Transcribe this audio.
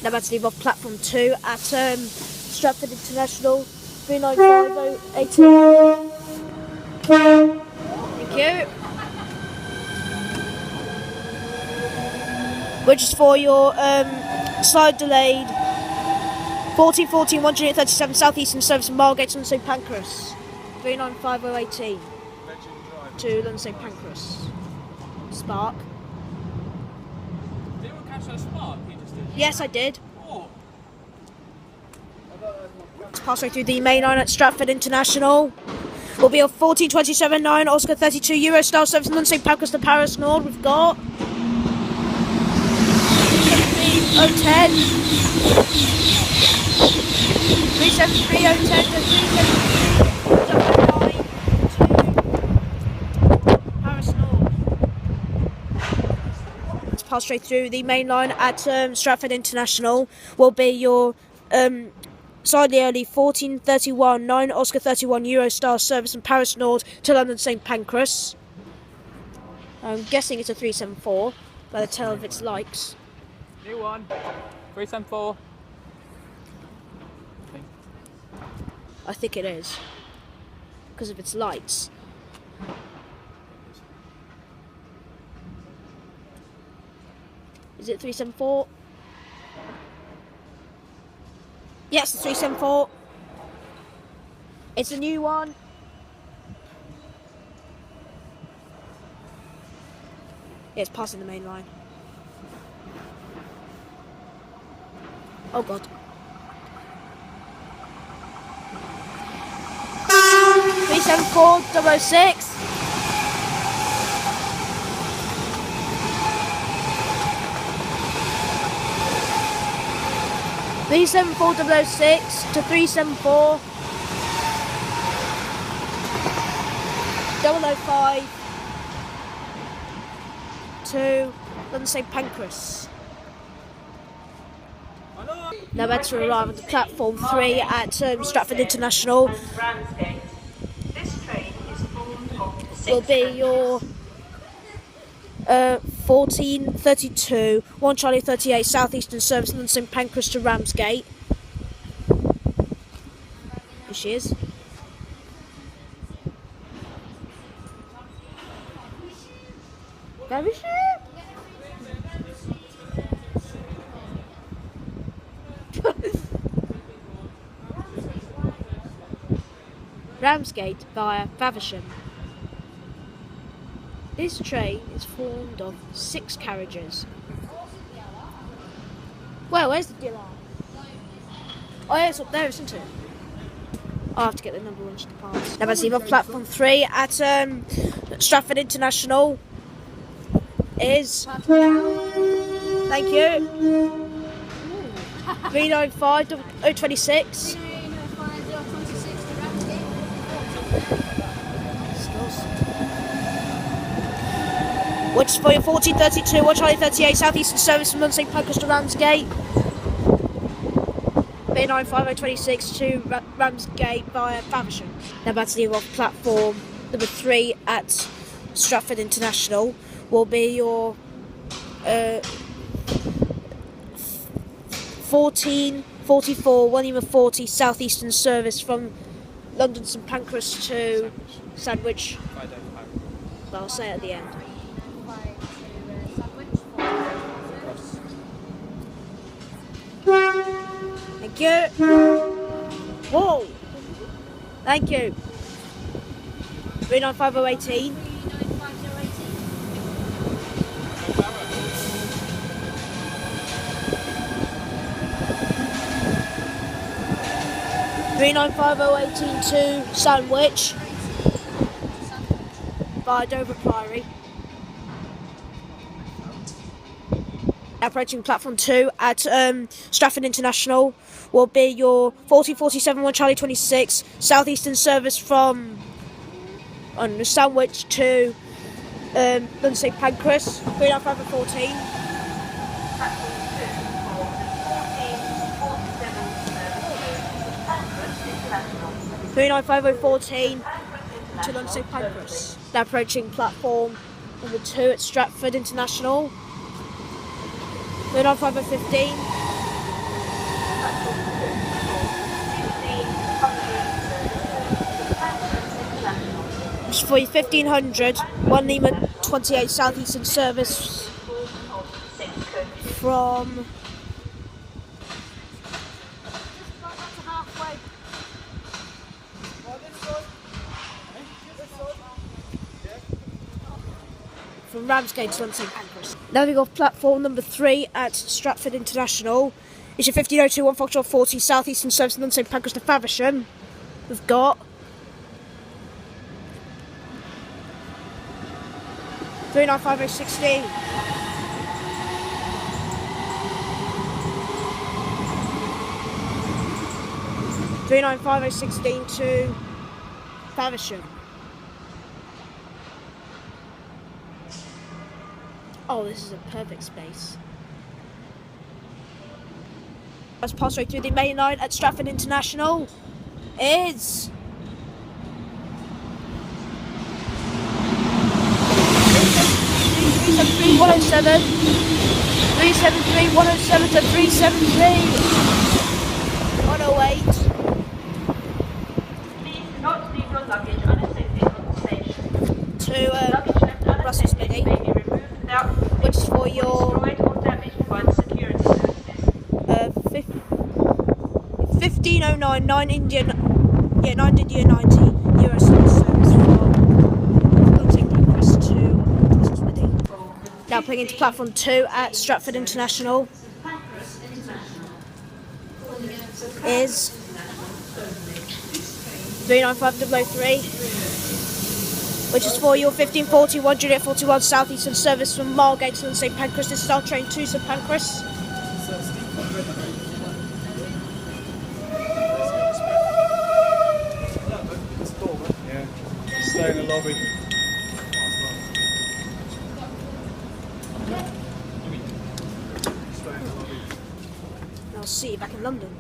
Now about to leave off platform 2 at Stratford International, 395018. Thank you. Which is for your side delayed 1414 137 Southeastern service from Margate to London St Pancras. 395018 to London St Pancras. Spark. Did anyone catch that spark you just did? Yes, I did. Oh. Let's pass right through the main line at Stratford International. Will be a 14:27.9 Oscar 32 Eurostar service from London St Pancras to Paris Nord. We've got 373.010 373.010 to 373.009 to Paris Nord. Let's pass straight through the main line at Stratford International. Will be your slightly early 14:31.9 Oscar 31 Eurostar service from Paris Nord to London St Pancras. I'm guessing it's a 374 by the tale of its likes. New one. 374. I think it is because of its lights. Is it 374? Yes, it's 374. It's a new one. Yeah, it's passing the main line. Oh god. 374.006. Three 374.006 to 374 005 to London St Pancras. Now about to arrive at the platform 3 at Stratford International. Will be your 14:32 1 Charlie 38 Southeastern service London St Pancras to Ramsgate. Here she is. There is she? Ramsgate via Faversham. This train is formed of 6 carriages. Well, where's the dealer? Oh yeah, it's up there, isn't it? I'll have to get the number one to pass. Now let's leave off platform 3 at Stratford International is... Thank you. 395.026. Which is for your 14:32 1 Charlie 38 Southeastern service from London St Pancras to Ramsgate. 395.026 to Ramsgate via Faversham. Now about to leave off platform number 3 at Stratford International will be your 14:44 1 Lima 40 Southeastern service from London St Pancras to Sandwich. Well, I'll say it at the end. Thank you. Whoa. Thank you. 395.018. 395.018 to Sandwich via Dover Priory. Approaching platform 2 at Stratford International will be your 14:47 1 Charlie 26 Southeastern service from Sandwich to London St Pancras. 395.014. 395.014 to London St Pancras. Now approaching platform number 2 at Stratford International. 395.015. which is for your 1500, 1 Lima 28 Southeastern service from Ramsgate to London St Pancras. Now we got platform number 3 at Stratford International. It's your 1502 1 Foxtrot 40 Southeastern service from London St Pancras to Faversham. We've got 395016. 395016 to Faversham. Oh, this is a perfect space. Let's pass right through the main line at Stratford International. Is 373 107 to 373 108. Please do not leave your luggage unattended on the station. To Luggage left Russell's unattended Mini, may be removed without which is for your destroyed or damaged by the security services. 1509 9 Indian 90 Euro service from London St Pancras to Russell's Mini. Now putting into platform 2 at Stratford International is 39503, which is for your 1541 Juliet 41 Southeastern service from Margate to St Pancras. This is our train to St Pancras. Stay in the lobby. I'll see you back in London.